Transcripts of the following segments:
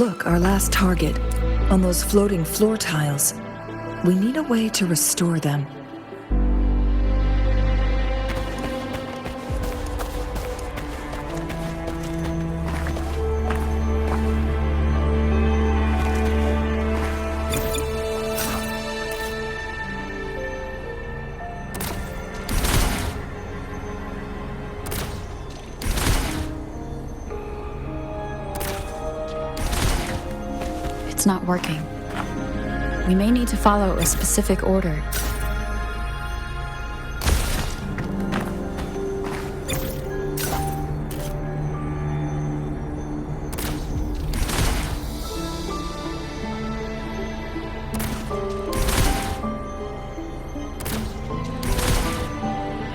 Look, our last target. On those floating floor tiles. We need a way to restore them. It's not working. We may need to follow a specific order.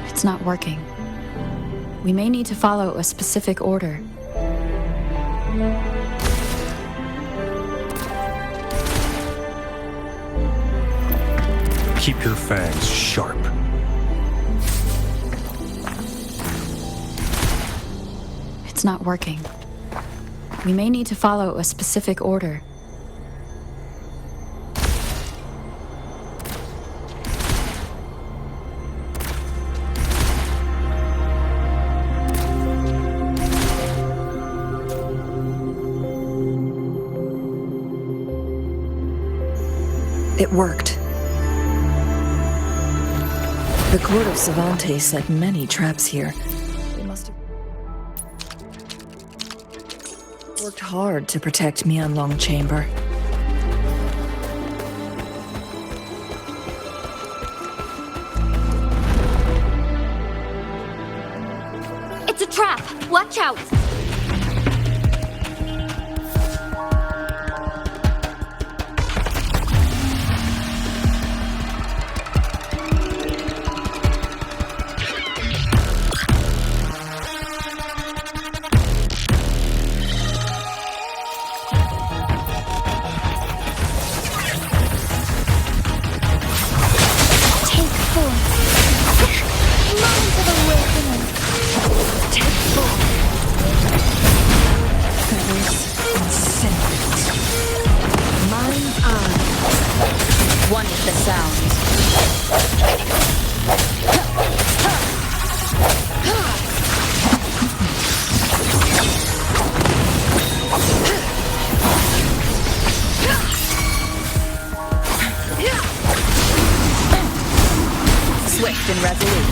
It's not working. We may need to follow a specific order. Keep your fangs sharp. It's not working. We may need to follow a specific order. It worked. The court of Savantes set many traps here. They must have worked hard to protect Mianlong Chamber. It's a trap! Watch out! One with the sound. Swift and resolute.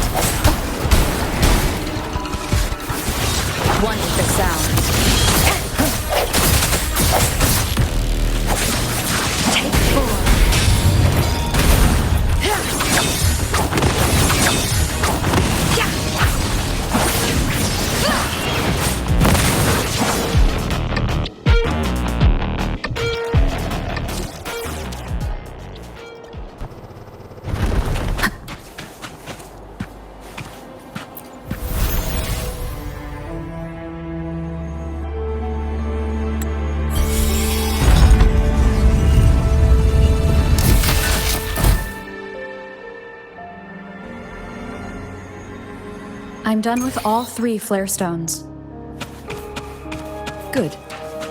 One with the sound. Take four. I'm done with all 3 flare stones. Good.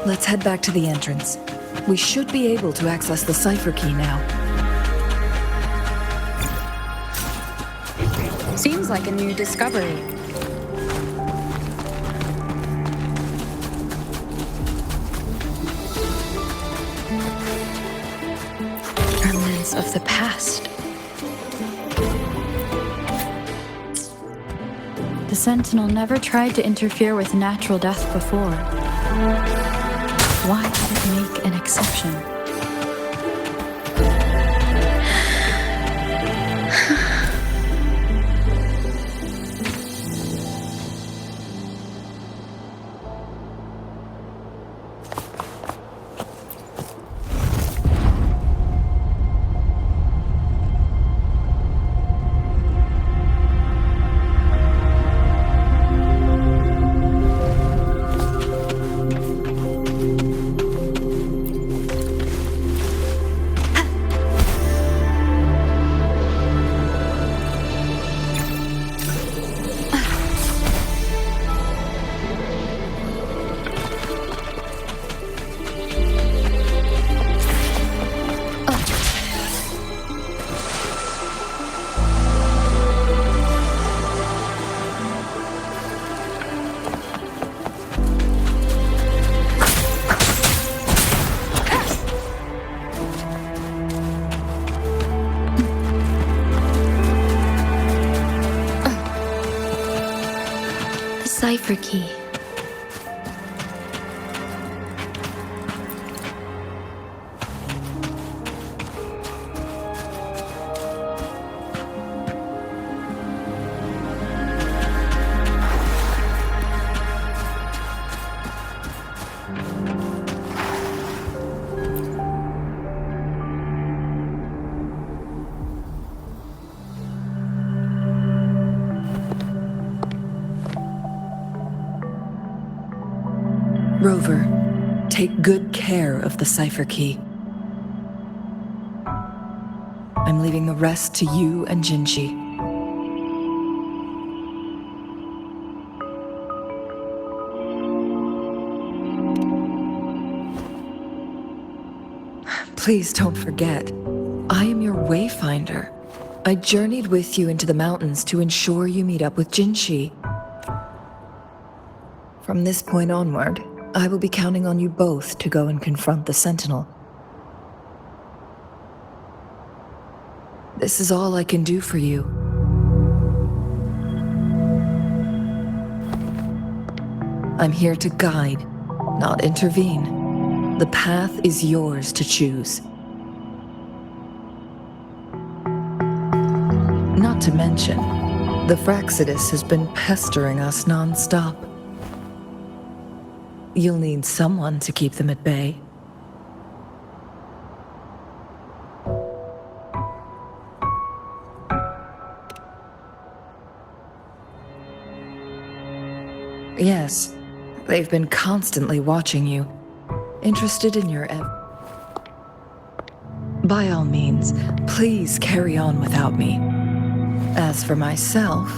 Let's head back to the entrance. We should be able to access the cipher key now. Seems like a new discovery. Remnants of the past. The Sentinel never tried to interfere with natural death before. Why did it make an exception? cipher key. Rover, take good care of the cipher key. I'm leaving the rest to you and Jinhsi. Please don't forget, I am your wayfinder. I journeyed with you into the mountains to ensure you meet up with Jinhsi. From this point onward, I will be counting on you both to go and confront the Sentinel. This is all I can do for you. I'm here to guide, not intervene. The path is yours to choose. Not to mention, the Fraxidus has been pestering us non-stop. You'll need someone to keep them at bay. Yes, they've been constantly watching you, interested in your By all means, please carry on without me. As for myself,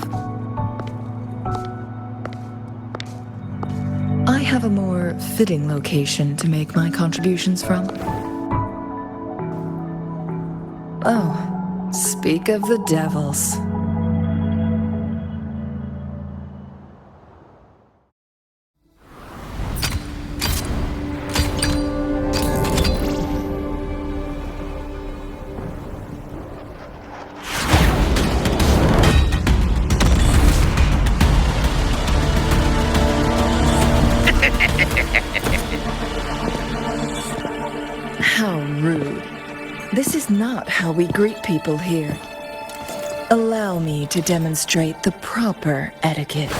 I have a more fitting location to make my contributions from. Oh, speak of the devils. How rude. This is not how we greet people here. Allow me to demonstrate the proper etiquette.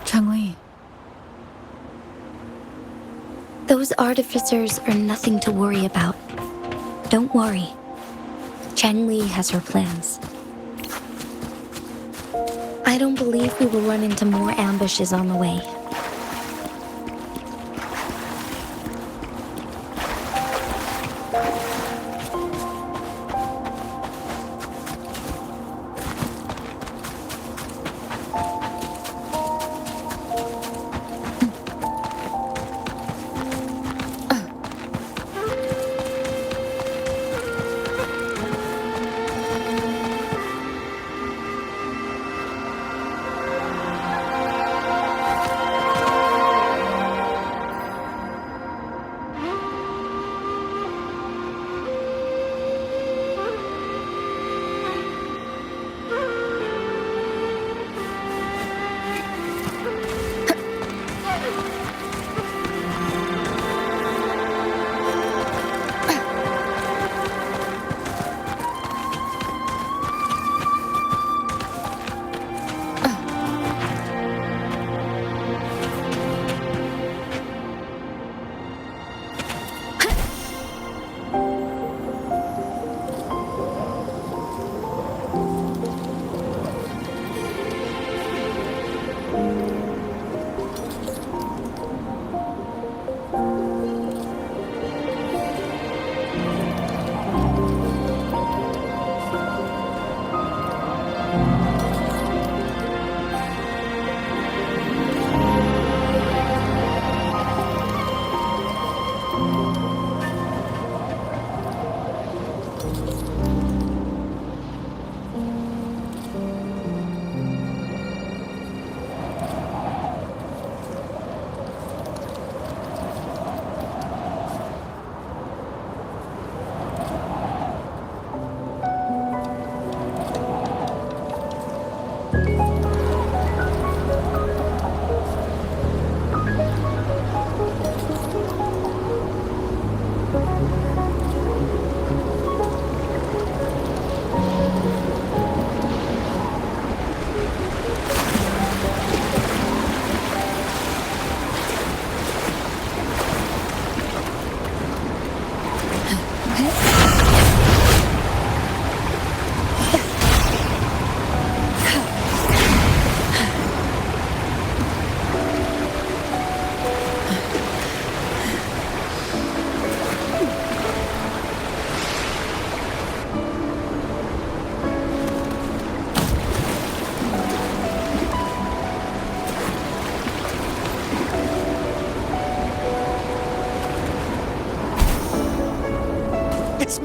Changli. Those artificers are nothing to worry about. Don't worry. Changli has her plans. I don't believe we will run into more ambushes on the way.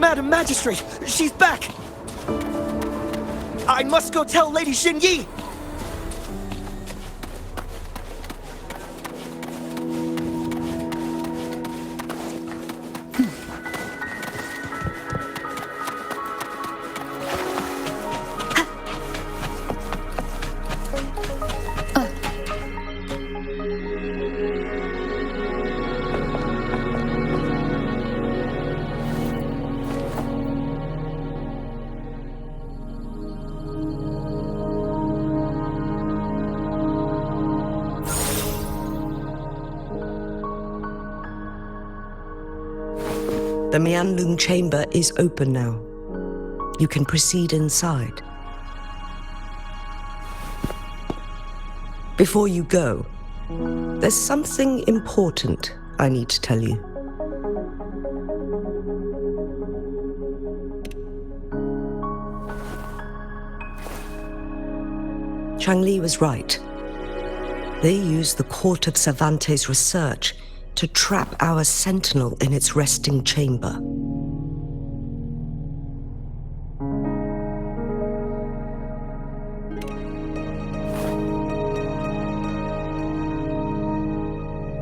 Madam Magistrate, she's back! I must go tell Lady Xinyi! The Mianlung chamber is open now. You can proceed inside. Before you go, there's something important I need to tell you. Changli was right. They used the Court of Cervantes' research to trap our sentinel in its resting chamber.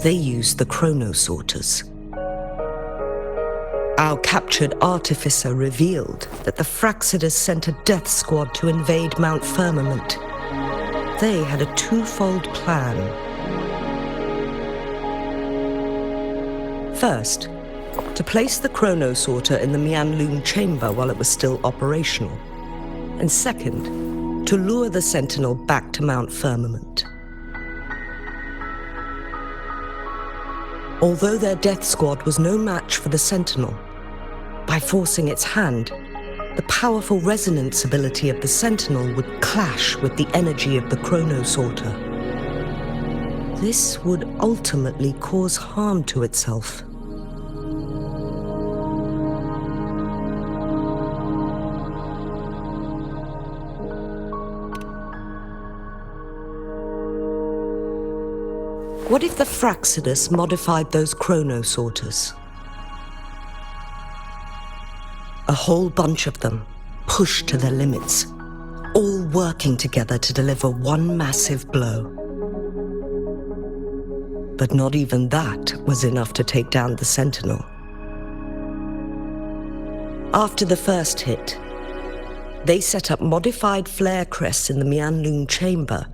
They used the chronosorters. Our captured artificer revealed that the Fraxidus sent a death squad to invade Mount Firmament. They had a twofold plan. First, to place the chronosorter in the Mianlung chamber while it was still operational. And second, to lure the Sentinel back to Mount Firmament. Although their death squad was no match for the Sentinel, by forcing its hand, the powerful resonance ability of the Sentinel would clash with the energy of the chronosorter. This would ultimately cause harm to itself. What if the Fraxidus modified those chronosorters? A whole bunch of them, pushed to their limits, all working together to deliver one massive blow. But not even that was enough to take down the Sentinel. After the first hit, they set up modified flare crests in the Mianlung chamber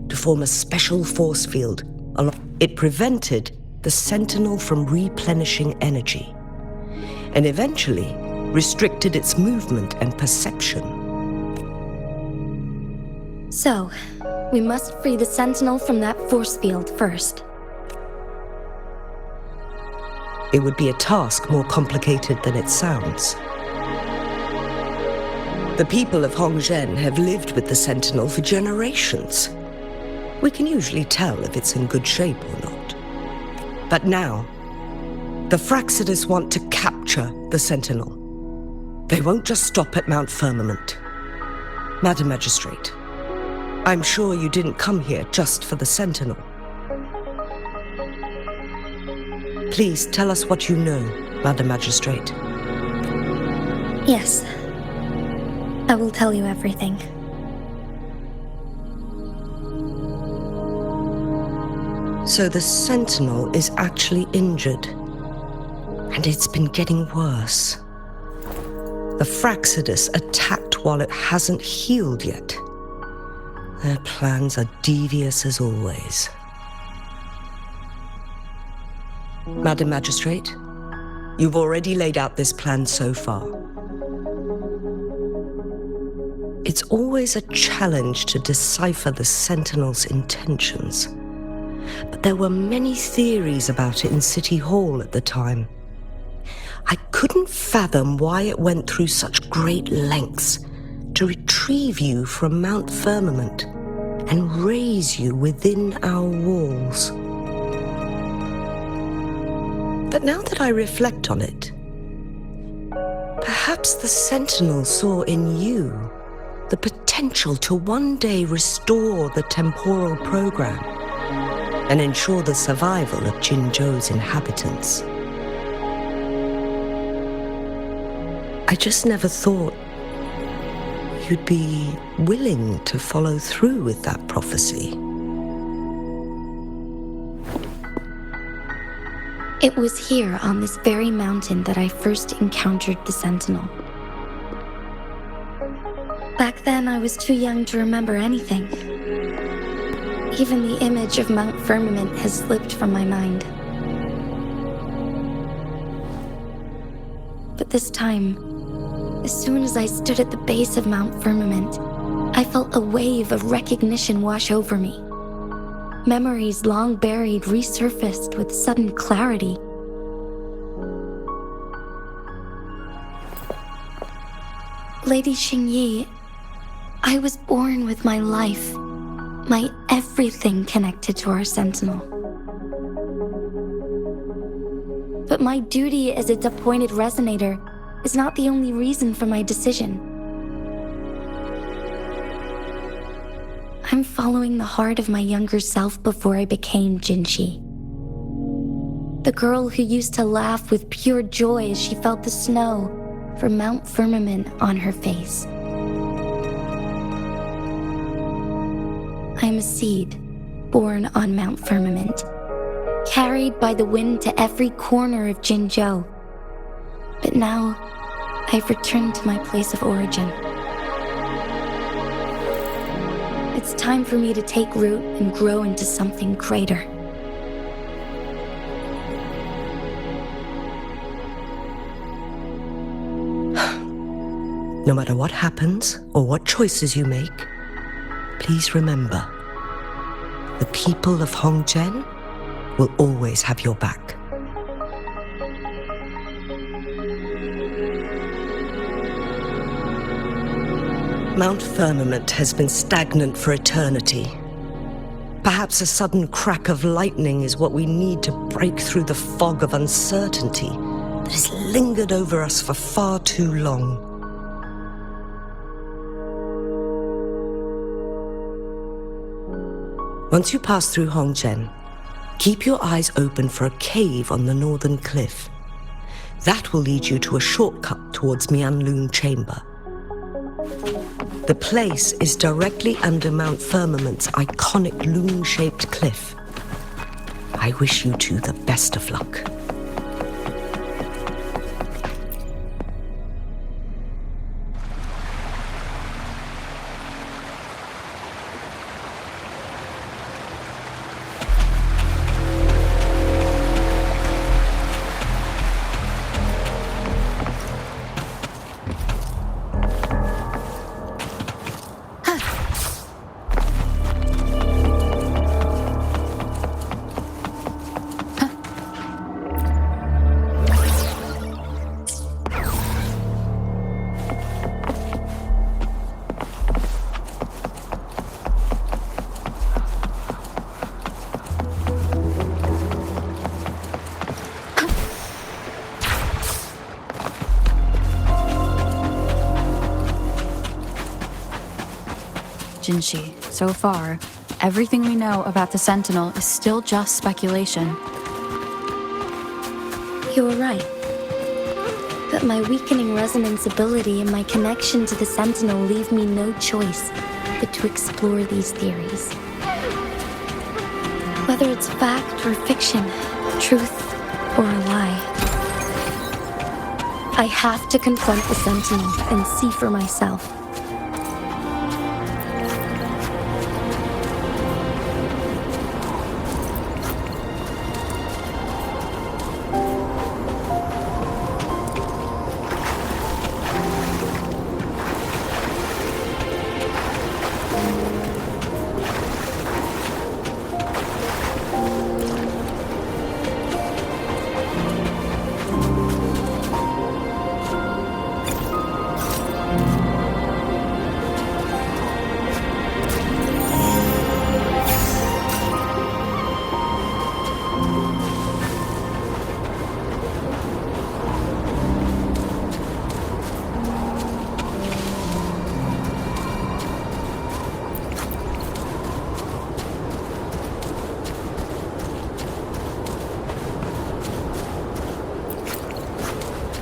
to form a special force field. It prevented the Sentinel from replenishing energy, and eventually restricted its movement and perception. So, we must free the Sentinel from that force field first. It would be a task more complicated than it sounds. The people of Hongzhen have lived with the Sentinel for generations. We can usually tell if it's in good shape or not. But now, the Fraxidus want to capture the Sentinel. They won't just stop at Mount Firmament. Madam Magistrate, I'm sure you didn't come here just for the Sentinel. Please tell us what you know, Madam Magistrate. Yes. I will tell you everything. So the Sentinel is actually injured, and it's been getting worse. The Fraxidus attacked while it hasn't healed yet. Their plans are devious as always. Madam Magistrate, you've already laid out this plan so far. It's always a challenge to decipher the Sentinel's intentions. But there were many theories about it in City Hall at the time. I couldn't fathom why it went through such great lengths to retrieve you from Mount Firmament and raise you within our walls. But now that I reflect on it, perhaps the Sentinel saw in you the potential to one day restore the temporal program and ensure the survival of Jinzhou's inhabitants. I just never thought you'd be willing to follow through with that prophecy. It was here on this very mountain that I first encountered the Sentinel. Back then, I was too young to remember anything. Even the image of Mount Firmament has slipped from my mind. But this time, as soon as I stood at the base of Mount Firmament, I felt a wave of recognition wash over me. Memories long buried resurfaced with sudden clarity. Lady Xingyi, I was born with my life, my everything connected to our Sentinel. But my duty as its appointed resonator is not the only reason for my decision. I'm following the heart of my younger self before I became Jinhsi. The girl who used to laugh with pure joy as she felt the snow from Mount Firmament on her face. I am a seed born on Mount Firmament, carried by the wind to every corner of Jinzhou. But now, I've returned to my place of origin. It's time for me to take root and grow into something greater. No matter what happens or what choices you make, please remember, the people of Hongzhen will always have your back. Mount Firmament has been stagnant for eternity. Perhaps a sudden crack of lightning is what we need to break through the fog of uncertainty that has lingered over us for far too long. Once you pass through Hongzhen, keep your eyes open for a cave on the northern cliff. That will lead you to a shortcut towards Mianlun Chamber. The place is directly under Mount Firmament's iconic loon-shaped cliff. I wish you two the best of luck. Jinhsi, so far, everything we know about the Sentinel is still just speculation. You were right. But my weakening resonance ability and my connection to the Sentinel leave me no choice but to explore these theories. Whether it's fact or fiction, truth or a lie, I have to confront the Sentinel and see for myself.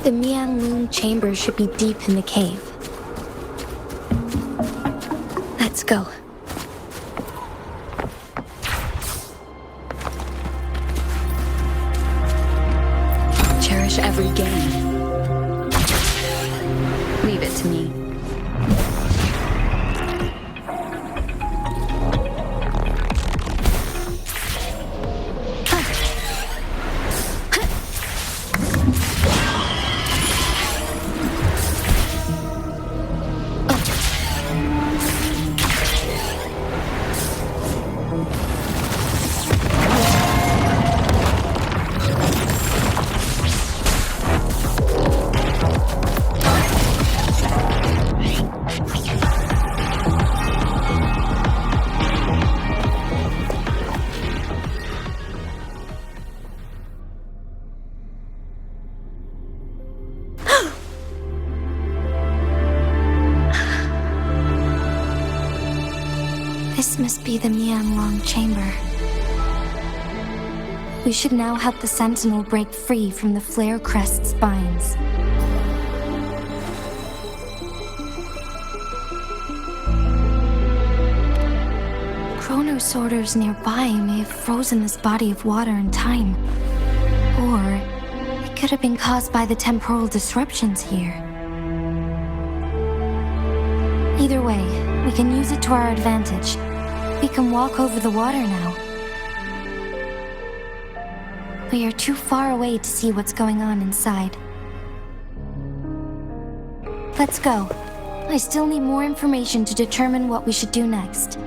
The Mianlun chamber should be deep in the cave. Let's go. Cherish every gain. Leave it to me. This must be the Mianlong chamber. We should now help the Sentinel break free from the flare crest's spines. Chrono sorters nearby may have frozen this body of water in time. Or it could have been caused by the temporal disruptions here. Either way, we can use it to our advantage. We can walk over the water now. We are too far away to see what's going on inside. Let's go. I still need more information to determine what we should do next.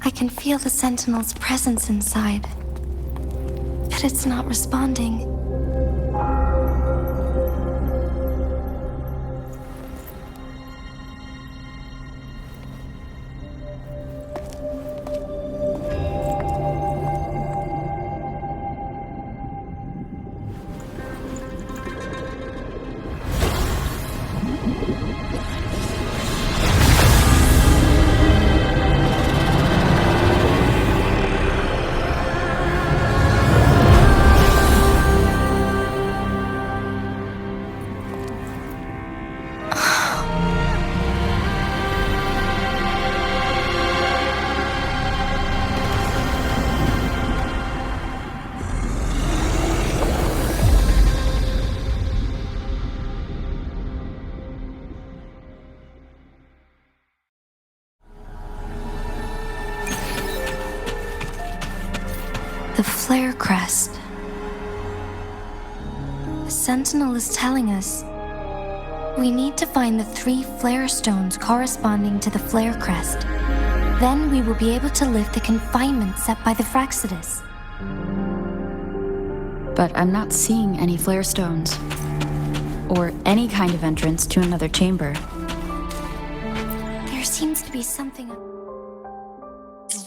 I can feel the Sentinel's presence inside, but it's not responding. The flare crest. The Sentinel is telling us we need to find the 3 flare stones corresponding to the flare crest. Then we will be able to lift the confinement set by the Fraxidus. But I'm not seeing any flare stones. Or any kind of entrance to another chamber. There seems to be something in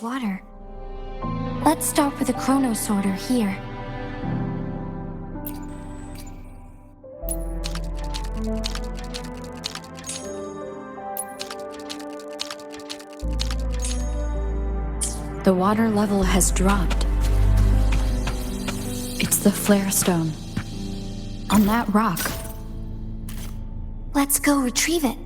water. Let's start with a chrono sorter here. The water level has dropped. It's the flare stone. On that rock. Let's go retrieve it.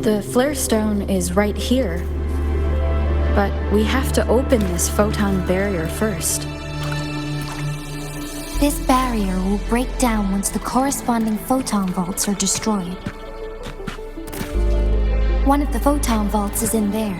The flare stone is right here. But we have to open this photon barrier first. This barrier will break down once the corresponding photon vaults are destroyed. One of the photon vaults is in there.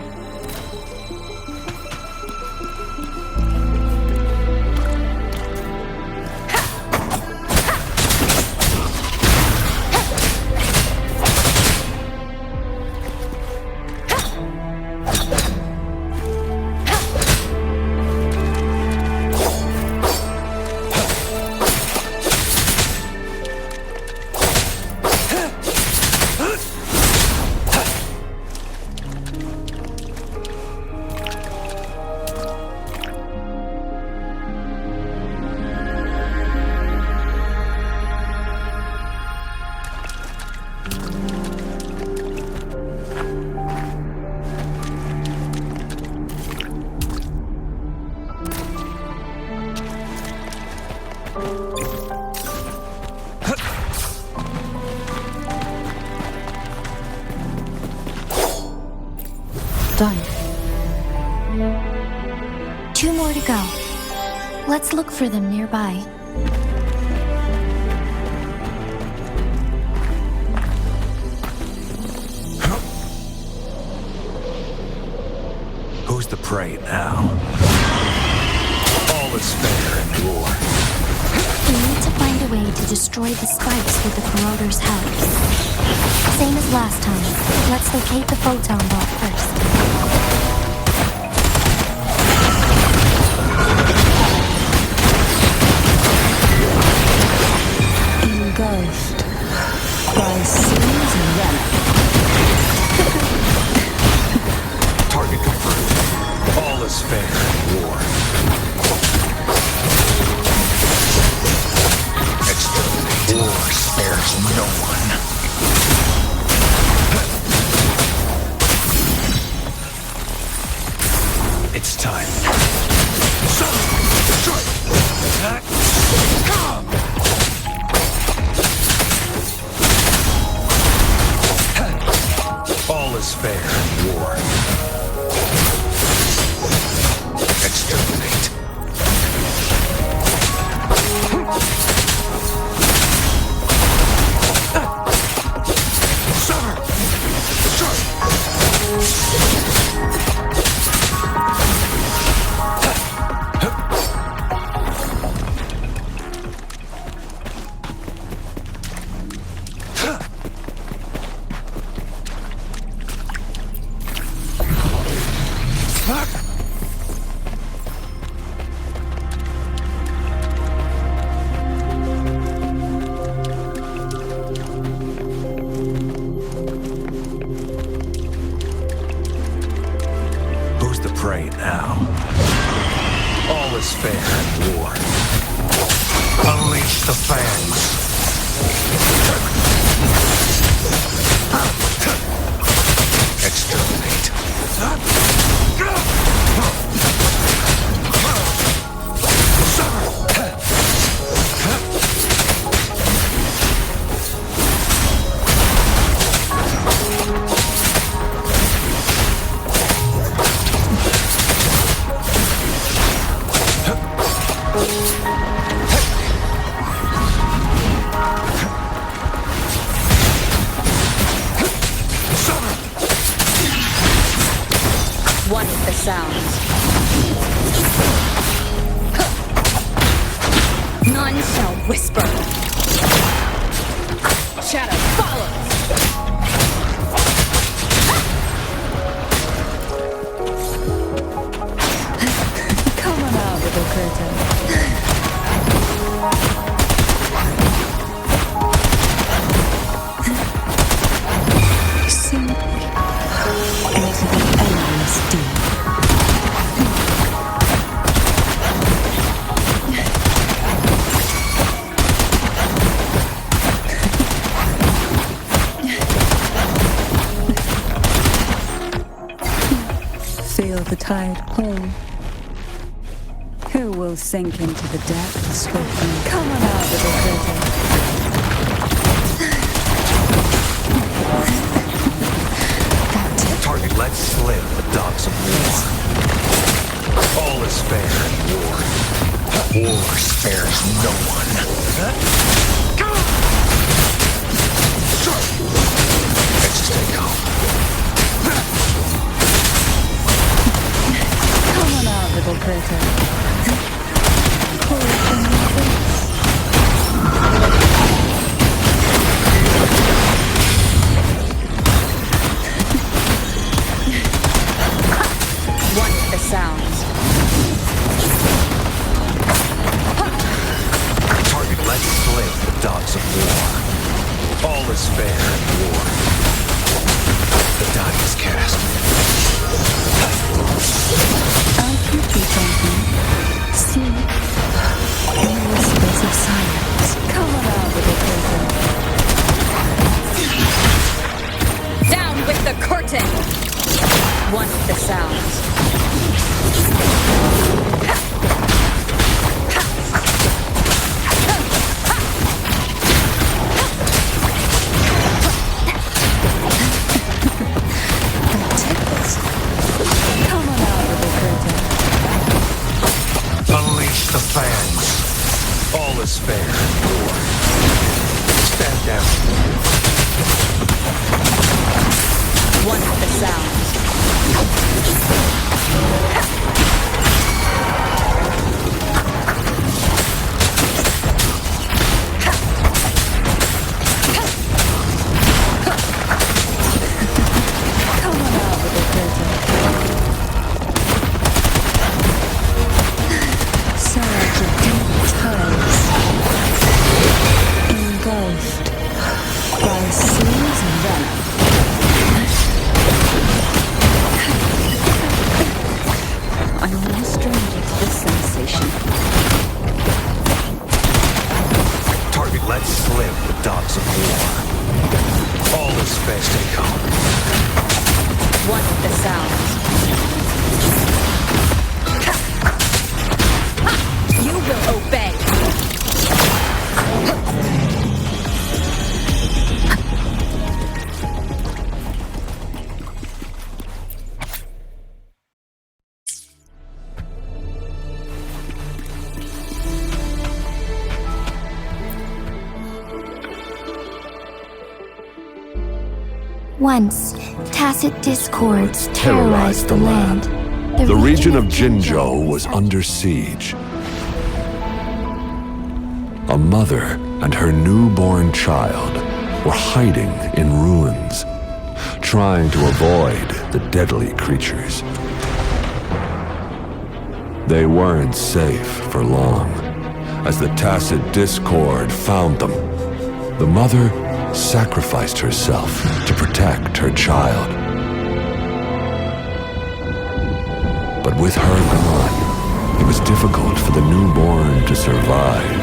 Done. 2 more to go. Let's look for them nearby. Who's the prey now? All is fair in war. We need to find a way to destroy the spikes with the corroder's help. Same as last time. Let's locate the photon vault first. Engulfed by seas and relic. Target confirmed. All is fair in war. Exterminate. War spares no one. It's time. All is fair in war. Exterminate. Summer! Who's the prey now? All is fair in war. Unleash the fangs. Exterminate. One is the sounds. None shall whisper. Shadow follows. Come on out, little critter. Sink into the endless deep. Feel the tide pull. Who will sink into the depths with me? Come on out, little critter. Target let slip the dogs of war. All is fair in war. War spares no one. Stay calm. Come on out, little critter. Pull from your face. One is the sounds. Target let slip the dogs of war. All is fair in war. The die is cast. I'll keep you company. See? In the whispers of silence. Come on out, little critter. Down with the curtain. One is the sounds. is fair and war. Stand down. One with the sound. Engulfed by seas and venom. I'm no stranger to this sensation. Target let slip the dogs of war. All is fair. Stay calm. One with the sound. You will obey. Once, tacit discords terrorized the land. The region of Jinzhou was under siege. A mother and her newborn child were hiding in ruins, trying to avoid the deadly creatures. They weren't safe for long, as the tacit discord found them. The mother sacrificed herself to protect her child. But with her gone, it was difficult for the newborn to survive.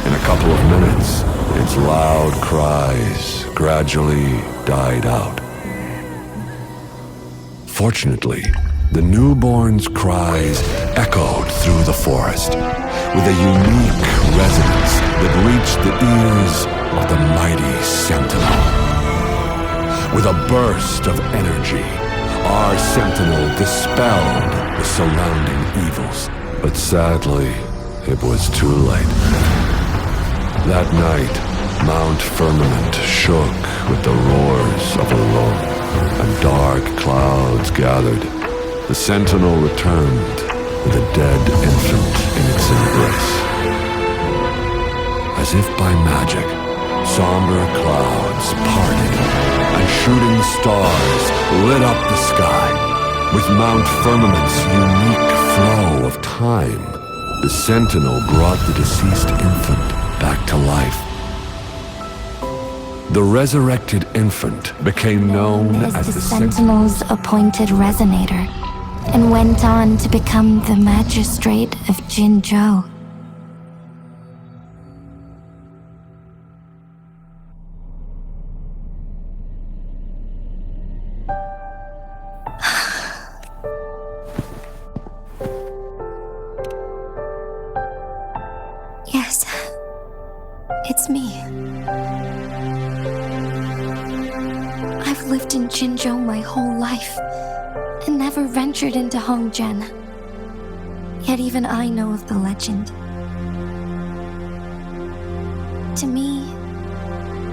In a couple of minutes, its loud cries gradually died out. Fortunately, the newborn's cries echoed through the forest with a unique resonance that reached the ears of the mighty sentinel. With a burst of energy, our sentinel dispelled the surrounding evils. But sadly, it was too late. That night, Mount Firmament shook with the roars of a roar, and dark clouds gathered. The sentinel returned with a dead infant in its embrace. As if by magic, somber clouds parted, and shooting stars lit up the sky. With Mount Firmament's unique flow of time, the sentinel brought the deceased infant back to life. The resurrected infant became known as the Sentinel's appointed resonator, and went on to become the magistrate of Jinzhou. Yes, it's me. I've lived in Jinzhou my whole life and never ventured into Hongzhen. Yet even I know of the legend. To me,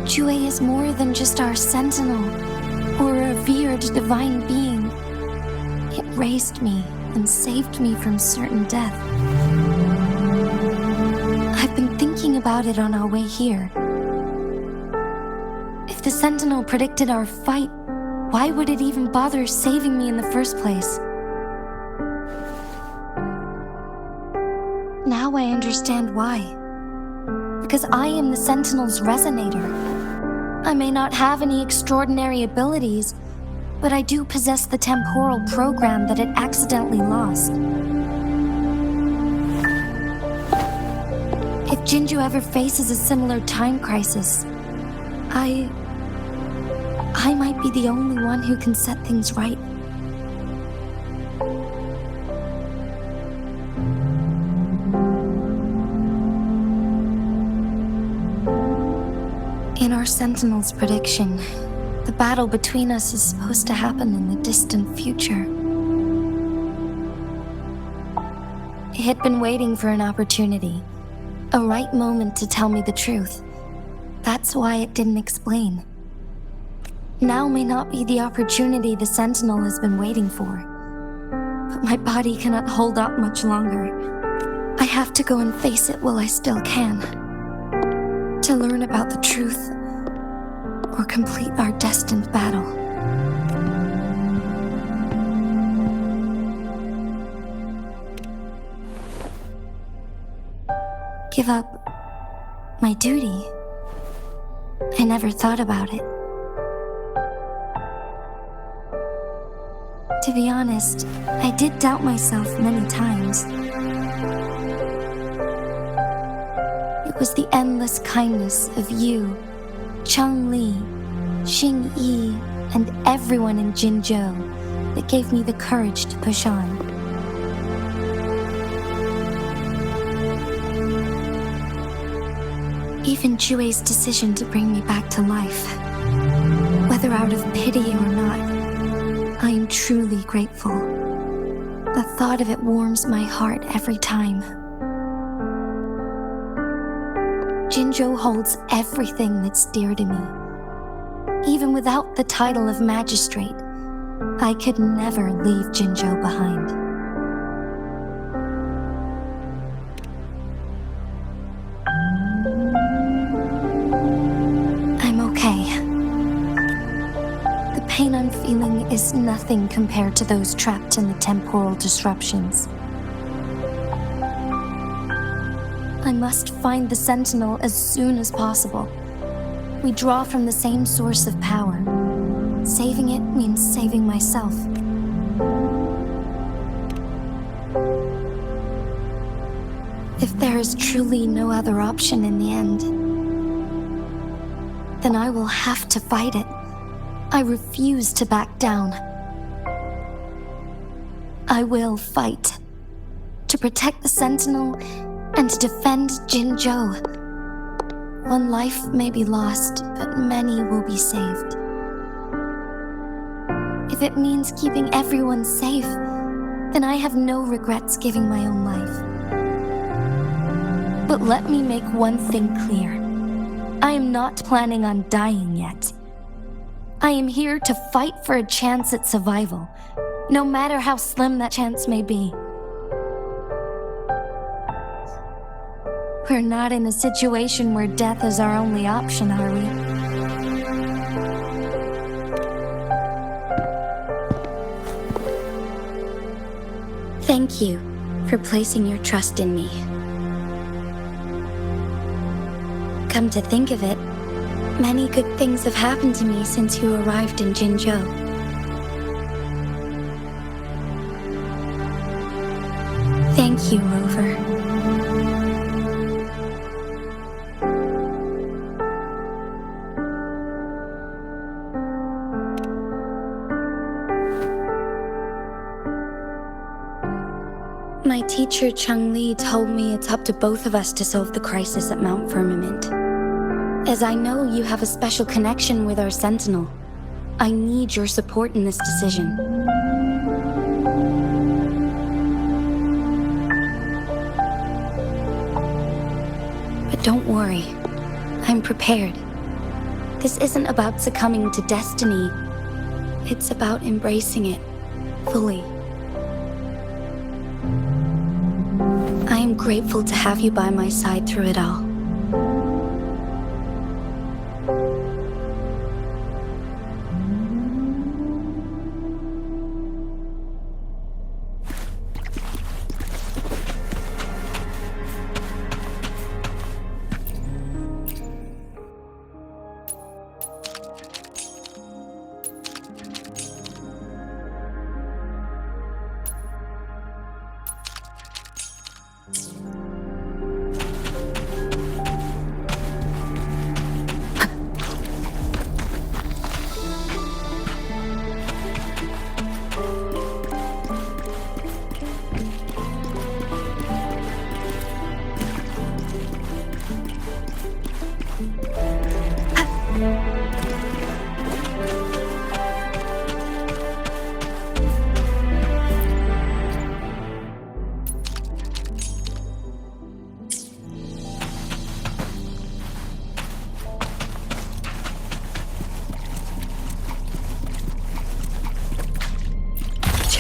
Jue is more than just our sentinel or a revered divine being. It raised me and saved me from certain death. I've been thinking about it on our way here. If the sentinel predicted our fight, why would it even bother saving me in the first place? Now I understand why. Because I am the sentinel's resonator. I may not have any extraordinary abilities, but I do possess the temporal program that it accidentally lost. If Jinzhou ever faces a similar time crisis, I might be the only one who can set things right. In our Sentinel's prediction, the battle between us is supposed to happen in the distant future. It had been waiting for an opportunity, A right moment to tell me the truth. That's why it didn't explain. Now may not be the opportunity the Sentinel has been waiting for. But my body cannot hold up much longer. I have to go and face it while I still can. To learn about the truth, or complete our destined battle. Give up my duty? I never thought about it. To be honest, I did doubt myself many times. It was the endless kindness of you, Changli, Xingyi, and everyone in Jinzhou that gave me the courage to push on. Even Jue's decision to bring me back to life, whether out of pity or not, I am truly grateful. The thought of it warms my heart every time. Jinzhou holds everything that's dear to me. Even without the title of magistrate, I could never leave Jinzhou behind. I'm okay. The pain I'm feeling is nothing compared to those trapped in the temporal disruptions. I must find the Sentinel as soon as possible. We draw from the same source of power. Saving it means saving myself. If there is truly no other option in the end, then I will have to fight it. I refuse to back down. I will fight to protect the Sentinel and to defend Jinzhou. One life may be lost, but many will be saved. If it means keeping everyone safe, then I have no regrets giving my own life. But let me make one thing clear. I am not planning on dying yet. I am here to fight for a chance at survival, no matter how slim that chance may be. We're not in a situation where death is our only option, are we? Thank you for placing your trust in me. Come to think of it, many good things have happened to me since you arrived in Jinzhou. Thank you, Rover. My teacher Changli told me it's up to both of us to solve the crisis at Mount Firmament. As I know you have a special connection with our Sentinel, I need your support in this decision. But don't worry, I'm prepared. This isn't about succumbing to destiny. It's about embracing it fully. I am grateful to have you by my side through it all.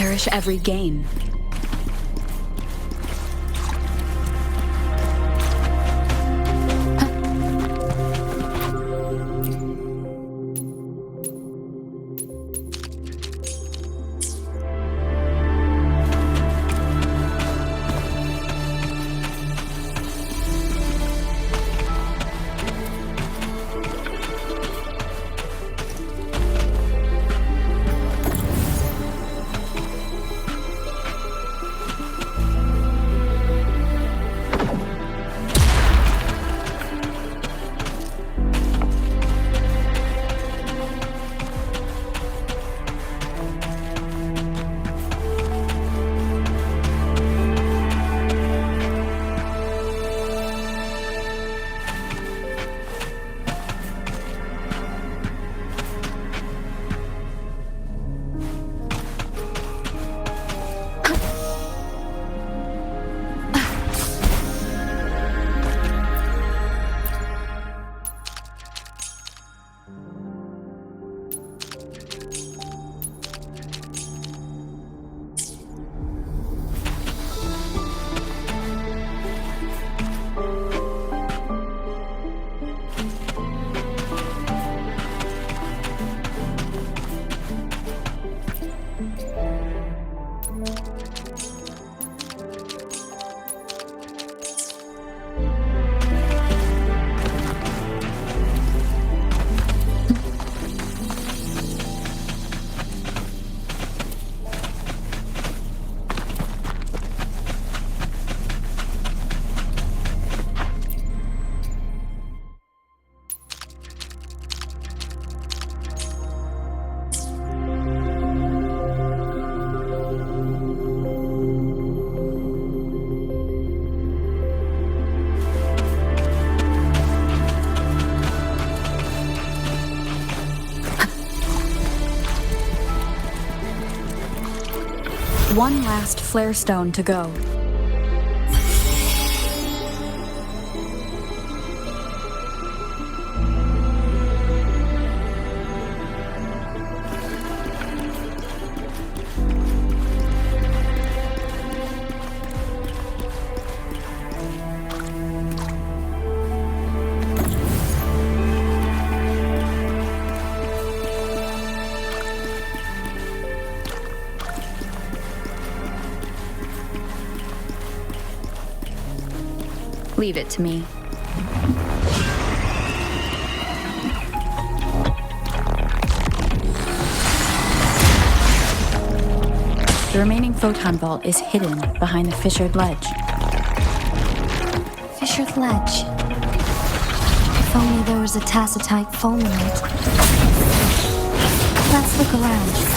cherish every gain. One last flare stone to go. Leave it to me. The remaining photon vault is hidden behind the fissured ledge. Fissured ledge. If only there was a tacitite fulminate. Let's look around.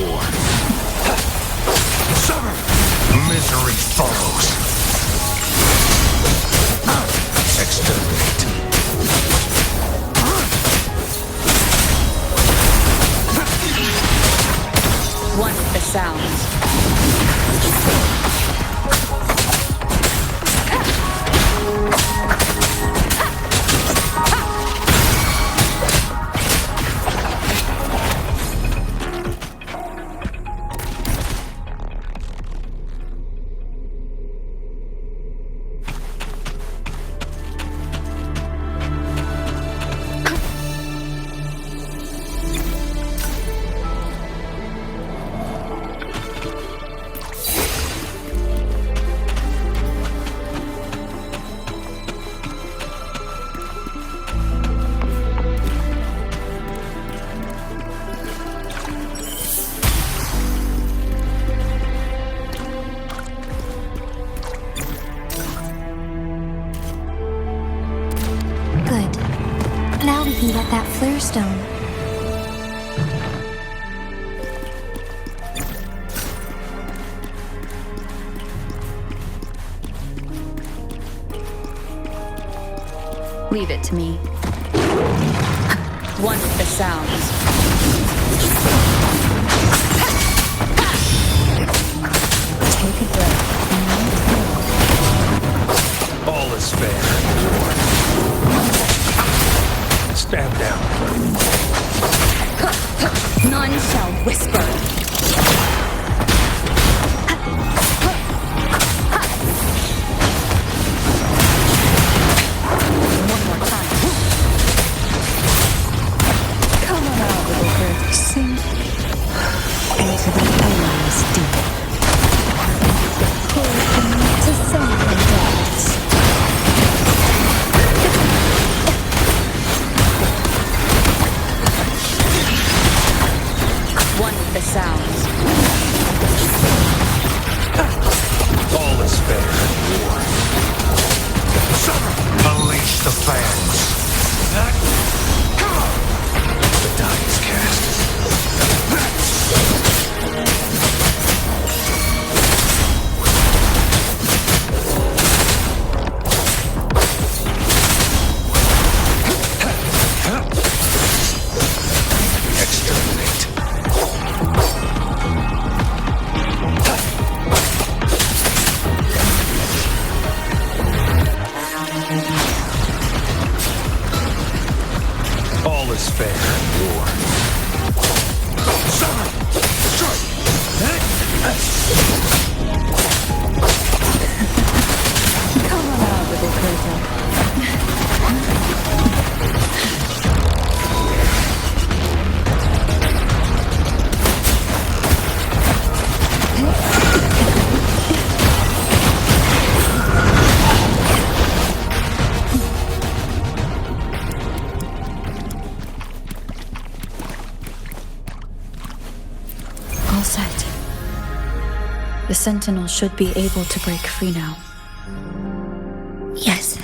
war. Summer! Misery follows. Exterminate. One with the sounds. Good. Now we can get that flare stone. Leave it to me. One with the sounds. Take a breath. All is fair in war. Stand down. None shall whisper. One more time. Come on out, little bird. Sink into the endless deep. To something else. One with the sounds. All is fair in war. Summer! Unleash the fans. The die is cast. Exterminate. All is fair in war. Summer! Strike! Come on out, little turtle. All set. The Sentinel should be able to break free now. Yes.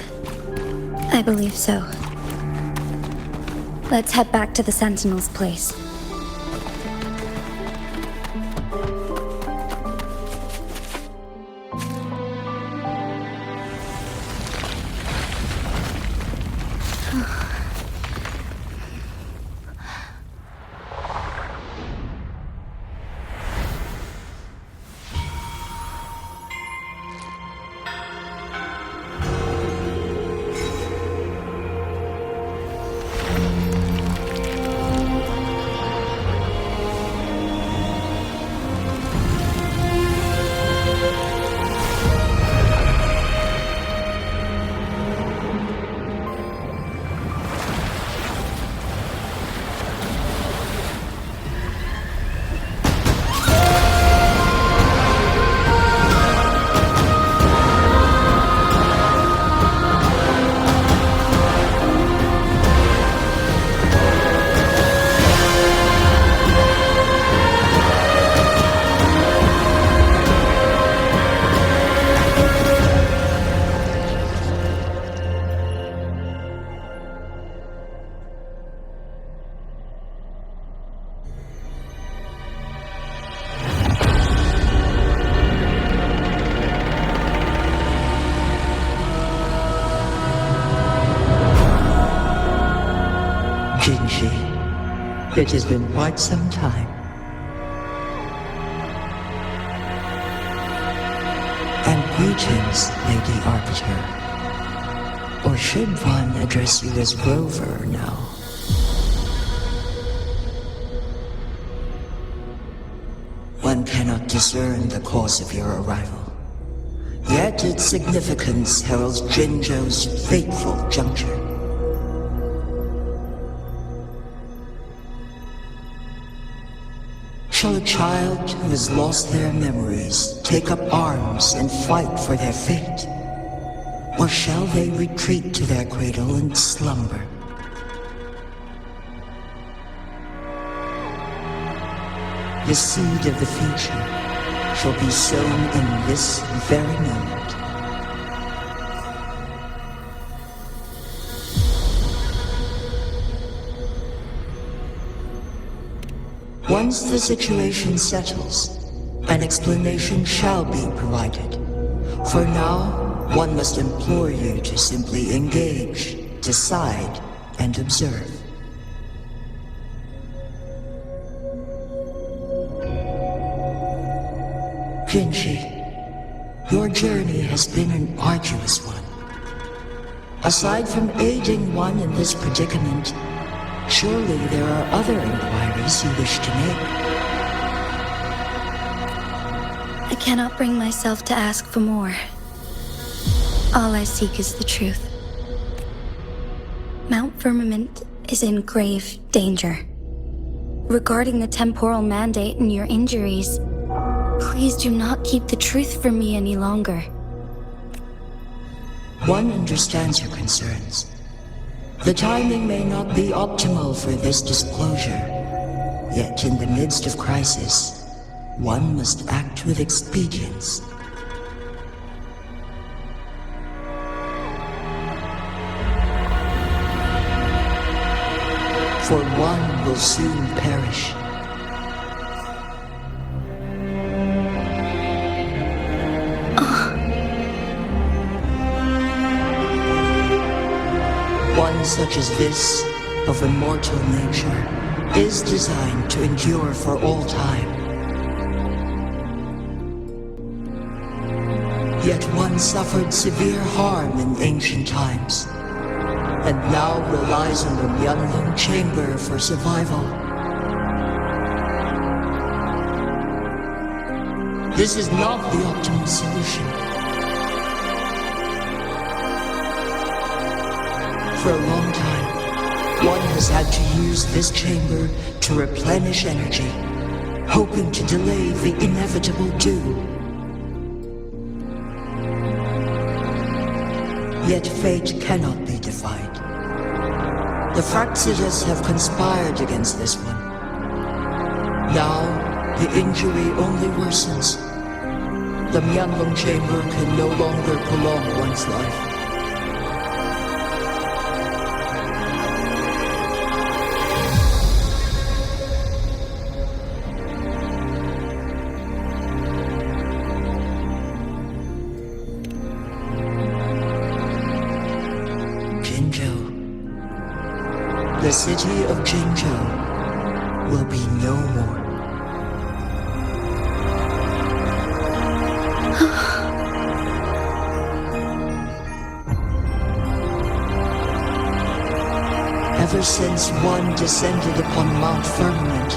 I believe so. Let's head back to the Sentinel's place. It has been quite some time. And greetings, Lady Arbiter. Or should one address you as Rover now? One cannot discern the cause of your arrival. Yet its significance heralds Jinzhou's fateful juncture. Shall a child who has lost their memories take up arms and fight for their fate? Or shall they retreat to their cradle and slumber? The seed of the future shall be sown in this very moment. Once the situation settles, an explanation shall be provided. For now, one must implore you to simply engage, decide, and observe. Jinhsi, your journey has been an arduous one. Aside from aiding one in this predicament, surely there are other inquiries you wish to make. I cannot bring myself to ask for more. All I seek is the truth. Mount Firmament is in grave danger. Regarding the temporal mandate and your injuries, please do not keep the truth from me any longer. One understands your concerns. The timing may not be optimal for this disclosure. Yet in the midst of crisis, one must act with expedience. For one will soon perish. One such as this, of immortal nature, is designed to endure for all time. Yet one suffered severe harm in ancient times, and now relies on the Yanlong Chamber for survival. This is not the optimal solution. For a long time, one has had to use this chamber to replenish energy, hoping to delay the inevitable doom. Yet fate cannot be defied. The Fraxidas have conspired against this one. Now, the injury only worsens. The Myanlong Chamber can no longer prolong one's life. The city of Jinzhou will be no more. Ever since one descended upon Mount Firmament,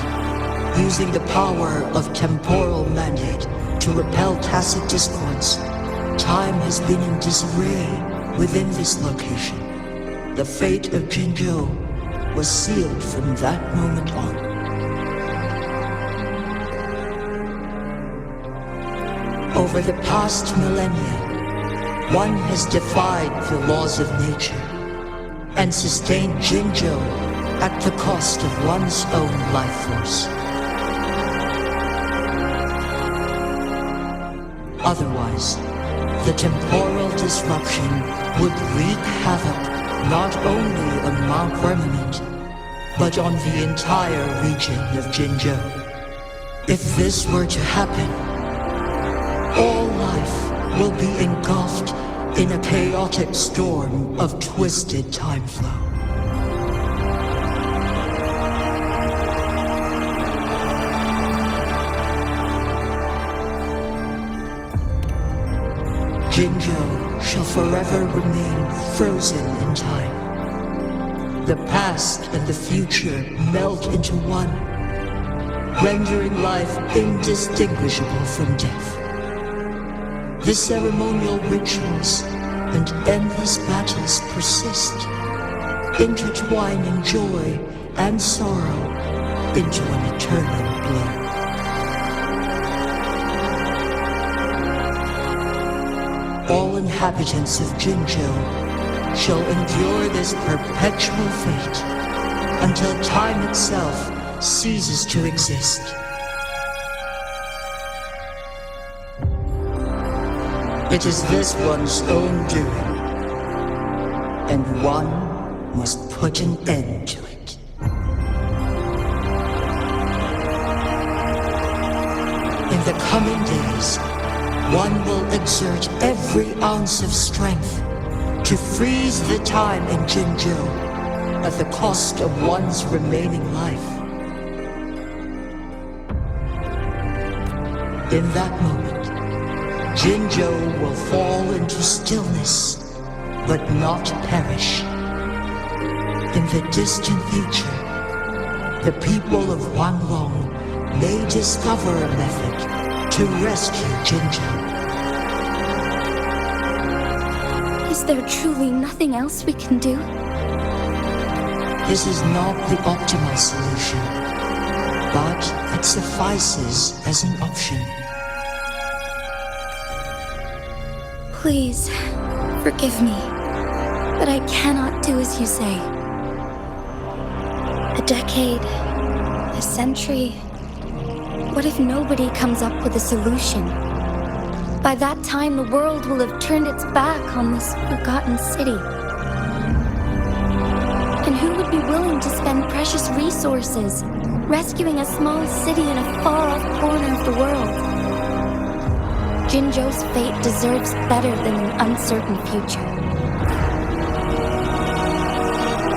using the power of temporal mandate to repel tacit discords, time has been in disarray within this location. The fate of Jinzhou was sealed from that moment on. Over the past millennia, one has defied the laws of nature and sustained Jinzhou at the cost of one's own life force. Otherwise, the temporal disruption would wreak havoc not only on Mount Firmament, but on the entire region of Jinzhou. If this were to happen, all life will be engulfed in a chaotic storm of twisted time flow. Jinzhou shall forever remain frozen in time. The past and the future melt into one, rendering life indistinguishable from death. The ceremonial rituals and endless battles persist, intertwining joy and sorrow into an eternal blur. All inhabitants of Jinzhou shall endure this perpetual fate until time itself ceases to exist. It is this one's own doing, and one must put an end to it. In the coming days, one will exert every ounce of strength to freeze the time in Jinzhou at the cost of one's remaining life. In that moment, Jinzhou will fall into stillness, but not perish. In the distant future, the people of Huanglong may discover a method to rescue Jinzhou. Is there truly nothing else we can do? This is not the optimal solution, but it suffices as an option. Please, forgive me, but I cannot do as you say. A decade, a century. What if nobody comes up with a solution? By that time, the world will have turned its back on this forgotten city. And who would be willing to spend precious resources rescuing a small city in a far-off corner of the world? Jinzhou's fate deserves better than an uncertain future.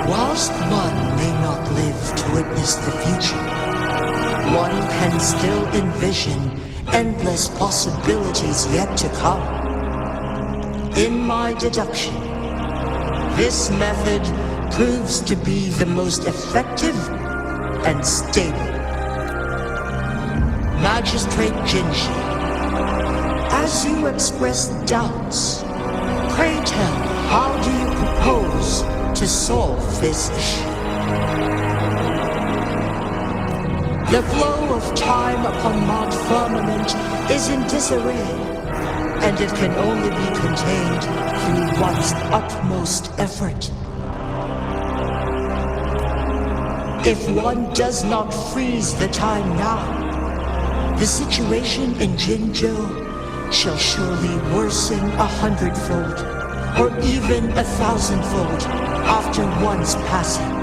Whilst one may not live to witness the future, one can still envision endless possibilities yet to come. In my deduction, this method proves to be the most effective and stable. Magistrate Jinhsi, as you express doubts, pray tell, how do you propose to solve this issue? The flow of time upon Mount Firmament is in disarray, and it can only be contained through one's utmost effort. If one does not freeze the time now, the situation in Jinzhou shall surely worsen 100-fold, or even 1,000-fold after one's passing.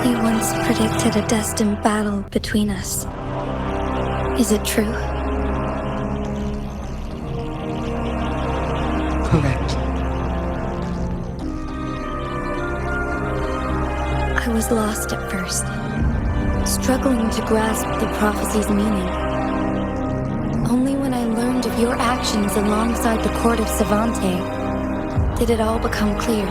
You once predicted a destined battle between us. Is it true? Correct. I was lost at first, struggling to grasp the prophecy's meaning. Only when I learned of your actions alongside the court of Savante did it all become clear.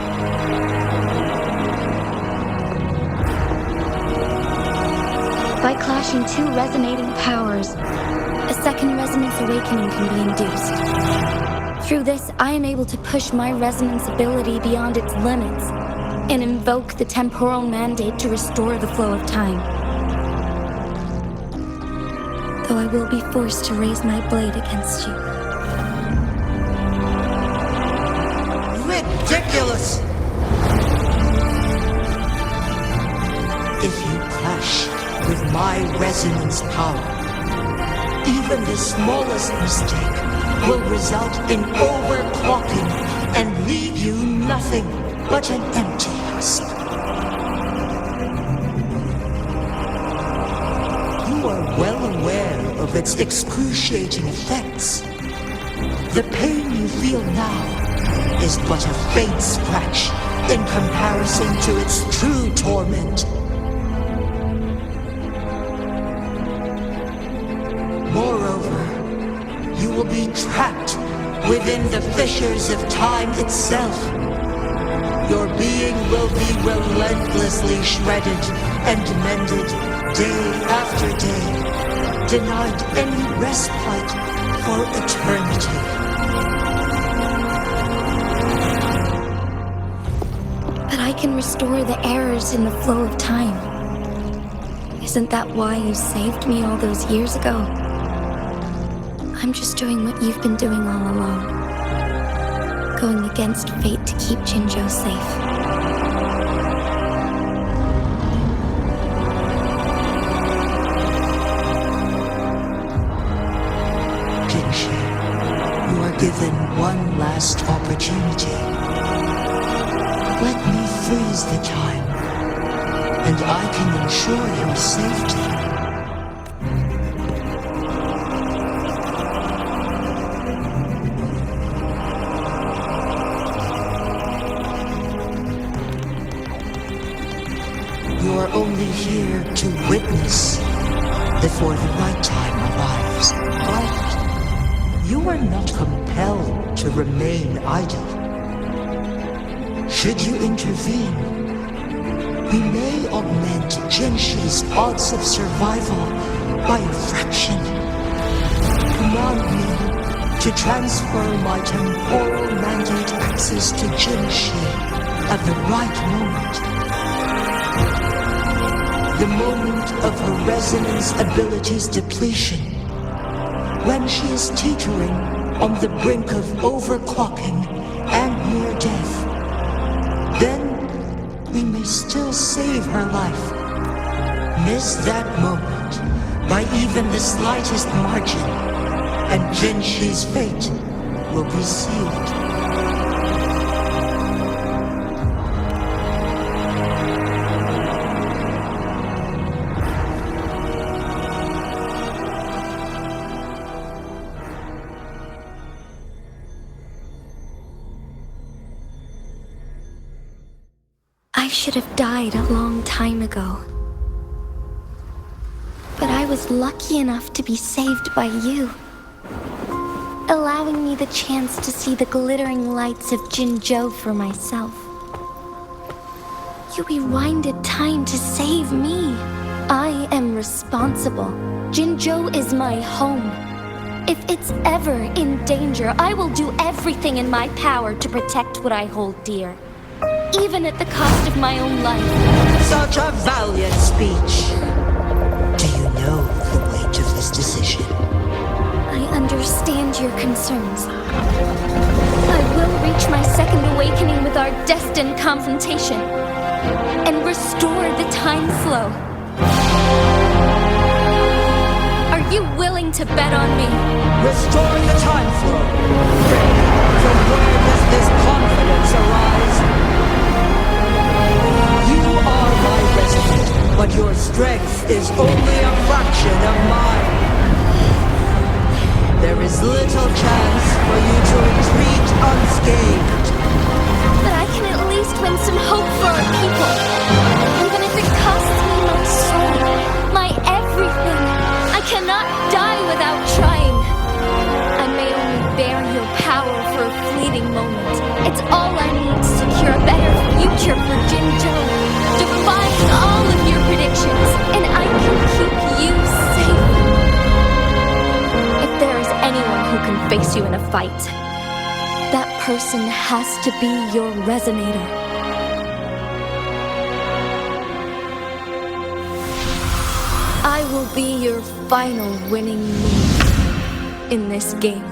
By clashing two resonating powers, a second resonance awakening can be induced. Through this, I am able to push my resonance ability beyond its limits and invoke the temporal mandate to restore the flow of time. Though I will be forced to raise my blade against you. Ridiculous! If you clash with my resonance power, even the smallest mistake will result in overclocking and leave you nothing but an empty husk. You are well aware of its excruciating effects. The pain you feel now is but a faint scratch in comparison to its true torment. Moreover, you will be trapped within the fissures of time itself. Your being will be relentlessly shredded and mended day after day, denied any respite for eternity. But I can restore the errors in the flow of time. Isn't that why you saved me all those years ago? I'm just doing what you've been doing all along. Going against fate to keep Jinzhou safe. Jinhsi, you are given one last opportunity. Let me freeze the time, and I can ensure your safety. You are only here to witness before the right time arrives. But you are not compelled to remain idle. Should you intervene, we may augment Jinhsi's odds of survival by a fraction. Command me to transfer my temporal mandate access to Jinhsi at the right moment. The moment of her resonance ability's depletion, when she is teetering on the brink of overclocking and near death. Then we may still save her life. Miss that moment by even the slightest margin, and Jinhsi's fate will be sealed. I should have died a long time ago. But I was lucky enough to be saved by you, allowing me the chance to see the glittering lights of Jinzhou for myself. You rewinded time to save me. I am responsible. Jinzhou is my home. If it's ever in danger, I will do everything in my power to protect what I hold dear. Even at the cost of my own life. Such a valiant speech. Do you know the weight of this decision? I understand your concerns. I will reach my second awakening with our destined confrontation and restore the time flow. Are you willing to bet on me? Restore the time flow. From where does this confidence arise? You are my resident, but your strength is only a fraction of mine. There is little chance for you to retreat unscathed. But I can at least win some hope for our people. Even if it costs me my soul, my everything. I cannot die without trying. I may only bear your power for a fleeting moment. It's all I need to secure a better future for Jinzhou, defying all of your predictions, and I can keep you safe. If there is anyone who can face you in a fight, that person has to be your resonator. I will be your final winning move in this game.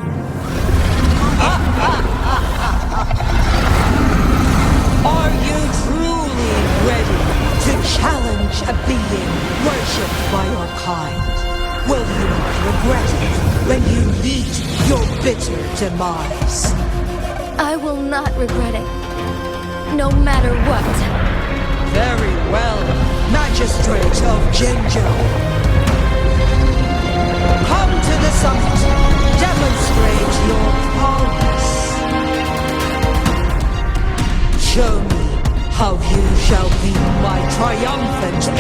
Are you truly ready to challenge a being worshipped by your kind? Will you not regret it when you meet your bitter demise? I will not regret it, no matter what. Very well, Magistrate of Jinzhou. Come to the summit. Demonstrate your triumphant